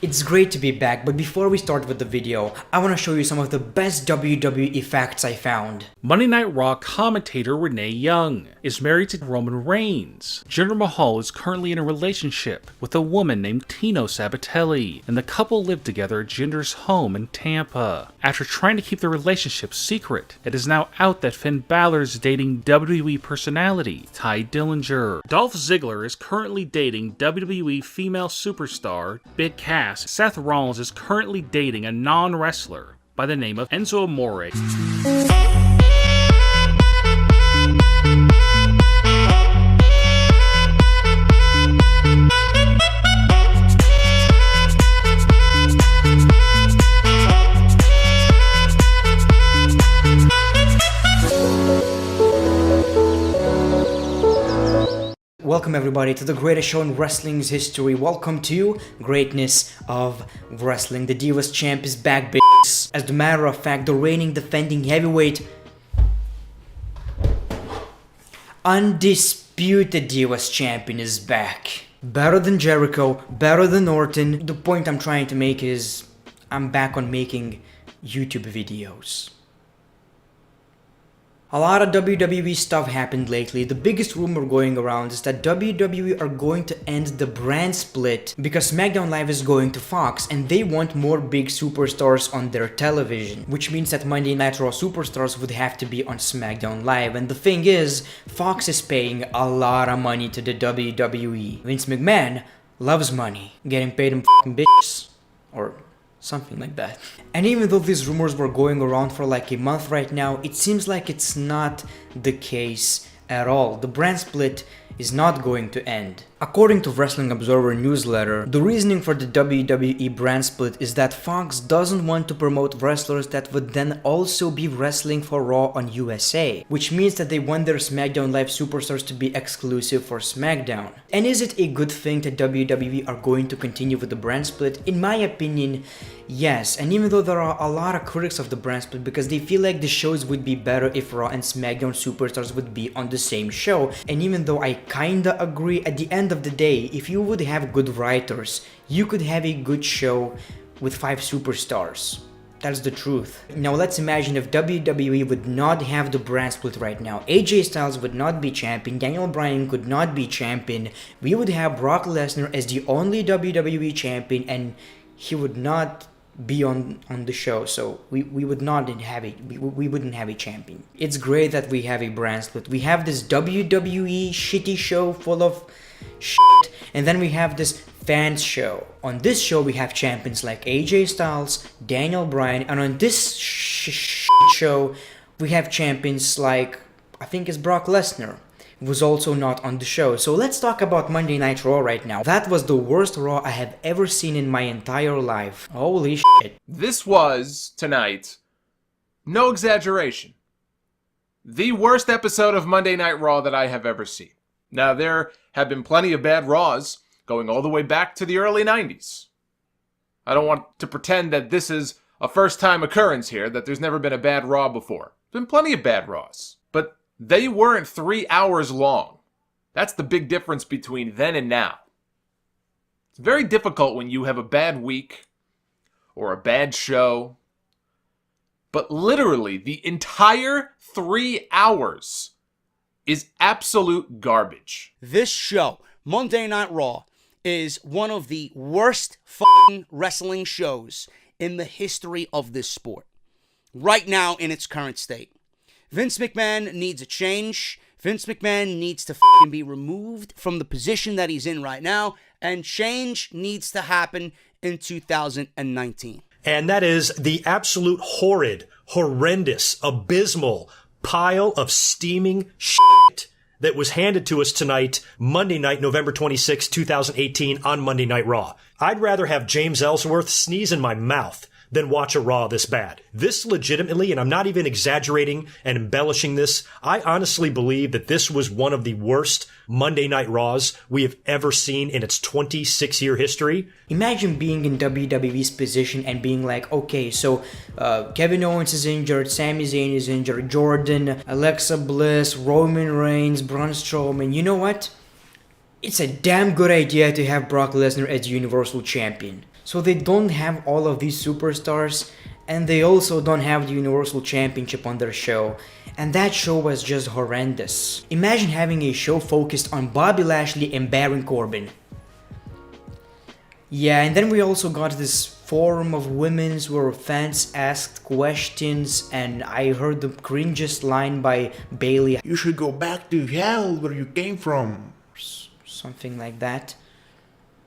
It's great to be back, but before we start with the video, I want to show you some of the best WWE facts I found. Monday Night Raw commentator Renee Young is married to Roman Reigns. Jinder Mahal is currently in a relationship with a woman named Tino Sabatelli, and the couple live together at Jinder's home in Tampa. After trying to keep their relationship secret, it is now out that Finn Balor is dating WWE personality Ty Dillinger. Dolph Ziggler is currently dating WWE female superstar Big Cass. Seth Rollins is currently dating a non-wrestler by the name of Enzo Amore. Welcome everybody to the greatest show in wrestling's history. Welcome to Greatness of Wrestling. The Divas Champ is back, bitches. As a matter of fact, the reigning defending heavyweight undisputed Divas Champion is back. Better than Jericho, better than Orton. The point I'm trying to make is I'm back on making YouTube videos. A lot of WWE stuff happened lately. The biggest rumor going around is that WWE are going to end the brand split because SmackDown Live is going to Fox and they want more big superstars on their television, which means that Monday Night Raw superstars would have to be on SmackDown Live. And the thing is, Fox is paying a lot of money to the WWE. Vince McMahon loves money, getting paid in f***ing bitches, or something like that. And even though these rumors were going around for like a month right now, it seems like it's not the case at all. The brand split is not going to end. According to Wrestling Observer newsletter, the reasoning for the WWE brand split is that Fox doesn't want to promote wrestlers that would then also be wrestling for Raw on USA, which means that they want their SmackDown Live superstars to be exclusive for SmackDown. And is it a good thing that WWE are going to continue with the brand split? In my opinion, yes. And even though there are a lot of critics of the brand split because they feel like the shows would be better if Raw and SmackDown superstars would be on the same show, and even though I kinda agree, at the end of the day, if you would have good writers, you could have a good show with 5 superstars. That's the truth. Now let's imagine if WWE would not have the brand split right now. AJ Styles would not be champion, Daniel Bryan could not be champion, we would have Brock Lesnar as the only WWE champion and he would not be on the show, so we would not have a we wouldn't have a champion. It's great that we have a brand split. We have this WWE shitty show full of shit, and then we have this fans show. On this show we have champions like AJ Styles, Daniel Bryan, and on this show we have champions like, I think it's Brock Lesnar, was also not on the show. So let's talk about Monday Night Raw right now. That was the worst Raw I have ever seen in my entire life. Holy shit. This was, tonight, no exaggeration, the worst episode of Monday Night Raw that I have ever seen. Now, there have been plenty of bad Raws going all the way back to the early 90s. I don't want to pretend that this is a first-time occurrence here, that there's never been a bad Raw before. There's been plenty of bad Raws, but they weren't 3 hours long. That's the big difference between then and now. It's very difficult when you have a bad week or a bad show, but literally the entire 3 hours is absolute garbage. This show, Monday Night Raw, is one of the worst fucking wrestling shows in the history of this sport. Right now in its current state. Vince McMahon needs a change. Vince McMahon needs to fucking be removed from the position that he's in right now, and change needs to happen in 2019. And that is the absolute horrid, horrendous, abysmal pile of steaming shit that was handed to us tonight, Monday night, November 26, 2018, on Monday Night Raw. I'd rather have James Ellsworth sneeze in my mouth than watch a Raw this bad. This legitimately, and I'm not even exaggerating and embellishing this, I honestly believe that this was one of the worst Monday Night Raws we have ever seen in its 26-year history. Imagine being in WWE's position and being like, okay, so Kevin Owens is injured, Sami Zayn is injured, Jordan, Alexa Bliss, Roman Reigns, Braun Strowman. You know what? It's a damn good idea to have Brock Lesnar as Universal Champion. So they don't have all of these superstars, and they also don't have the Universal Championship on their show. And that show was just horrendous. Imagine having a show focused on Bobby Lashley and Baron Corbin. Yeah, and then we also got this forum of women's where fans asked questions, and I heard the cringiest line by Bailey. You should go back to hell where you came from. Something like that.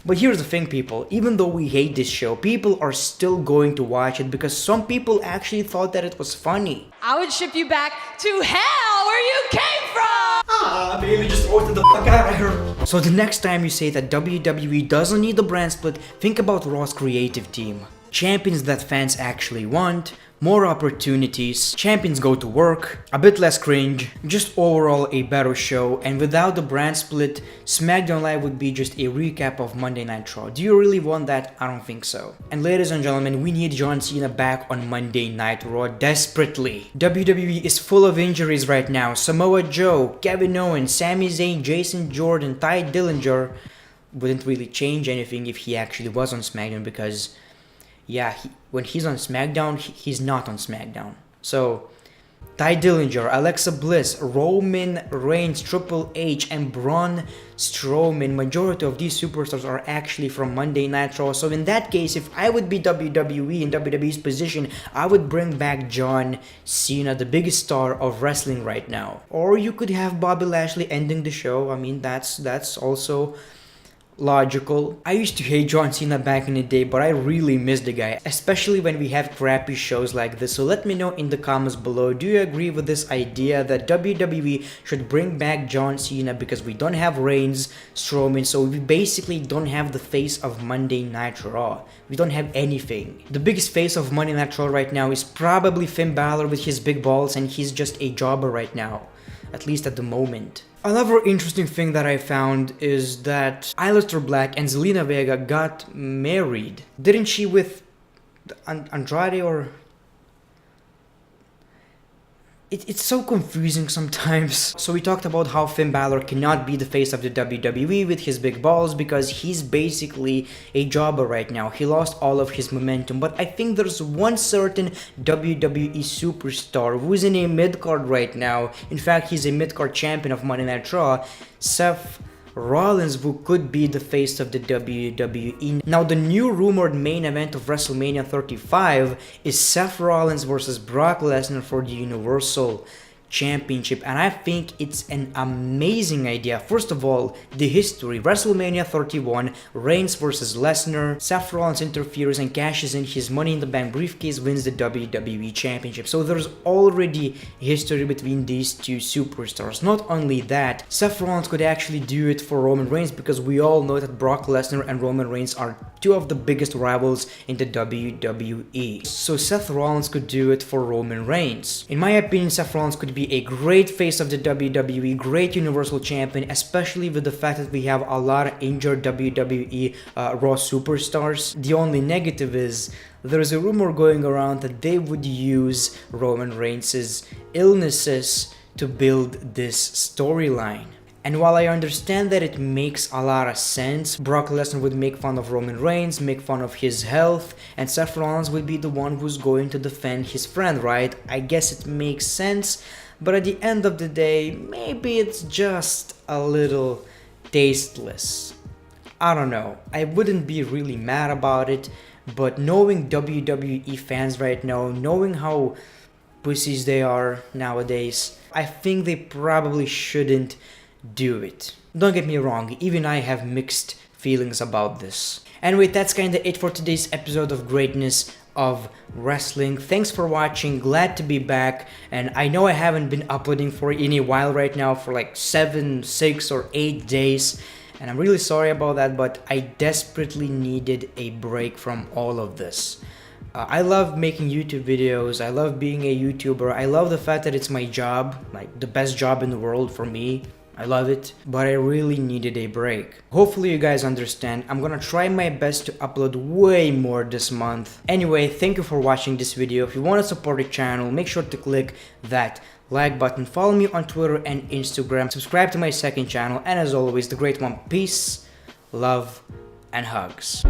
But here's the thing, people, even though we hate this show, people are still going to watch it because some people actually thought that it was funny. I would ship you back to hell where you came from! Baby, just roasted the fuck out of her. So the next time you say that WWE doesn't need the brand split, think about Raw's creative team. Champions that fans actually want, more opportunities, champions go to work, a bit less cringe, just overall a better show, and without the brand split, SmackDown Live would be just a recap of Monday Night Raw. Do you really want that? I don't think so. And ladies and gentlemen, we need John Cena back on Monday Night Raw desperately. WWE is full of injuries right now. Samoa Joe, Kevin Owens, Sami Zayn, Jason Jordan, Ty Dillinger. Wouldn't really change anything if he actually was on SmackDown because yeah, when he's on SmackDown, he's not on SmackDown. So, Ty Dillinger, Alexa Bliss, Roman Reigns, Triple H, and Braun Strowman, majority of these superstars are actually from Monday Night Raw. So in that case, if I would be WWE in WWE's position, I would bring back John Cena, the biggest star of wrestling right now. Or you could have Bobby Lashley ending the show. I mean, that's also logical. I used to hate John Cena back in the day, but I really miss the guy, especially when we have crappy shows like this. So let me know in the comments below, do you agree with this idea that WWE should bring back John Cena because we don't have Reigns, Strowman, so we basically don't have the face of Monday Night Raw. We don't have anything. The biggest face of Monday Night Raw right now is probably Finn Balor with his big balls, and he's just a jobber right now, at least at the moment. Another interesting thing that I found is that Aleister Black and Zelina Vega got married. Didn't she with Andrade or... It's so confusing sometimes. So we talked about how Finn Balor cannot be the face of the WWE with his big balls because he's basically a jobber right now. He lost all of his momentum. But I think there's one certain WWE superstar who's in a mid-card right now. In fact, he's a mid-card champion of Monday Night Raw, Seth Rollins, who could be the face of the WWE. Now, the new rumored main event of WrestleMania 35 is Seth Rollins versus Brock Lesnar for the Universal Championship, and I think it's an amazing idea. First of all, the history: WrestleMania 31, Reigns versus Lesnar, Seth Rollins interferes and cashes in his Money in the Bank briefcase, wins the WWE Championship. So there's already history between these two superstars. Not only that, Seth Rollins could actually do it for Roman Reigns because we all know that Brock Lesnar and Roman Reigns are two of the biggest rivals in the WWE. So Seth Rollins could do it for Roman Reigns. In my opinion, Seth Rollins could be a great face of the WWE, great Universal Champion, especially with the fact that we have a lot of injured WWE Raw superstars. The only negative is there's a rumor going around that they would use Roman Reigns' illnesses to build this storyline. And while I understand that it makes a lot of sense, Brock Lesnar would make fun of Roman Reigns, make fun of his health, and Seth Rollins would be the one who's going to defend his friend, right? I guess it makes sense, but at the end of the day, maybe it's just a little tasteless. I don't know. I wouldn't be really mad about it, but knowing WWE fans right now, knowing how pussies they are nowadays, I think they probably shouldn't do it. Don't get me wrong, even I have mixed feelings about this. Anyway, that's kinda it for today's episode of Greatness of Wrestling. Thanks for watching, glad to be back, and I know I haven't been uploading for any while right now, for like 7, 6 or 8 days, and I'm really sorry about that, but I desperately needed a break from all of this. I love making YouTube videos, I love being a YouTuber, I love the fact that it's my job, like the best job in the world for me. I love it, but I really needed a break. Hopefully you guys understand. I'm gonna try my best to upload way more this month. Anyway, thank you for watching this video. If you want to support the channel, make sure to click that like button. Follow me on Twitter and Instagram. Subscribe to my second channel. And as always, the Great One. Peace, love, and hugs.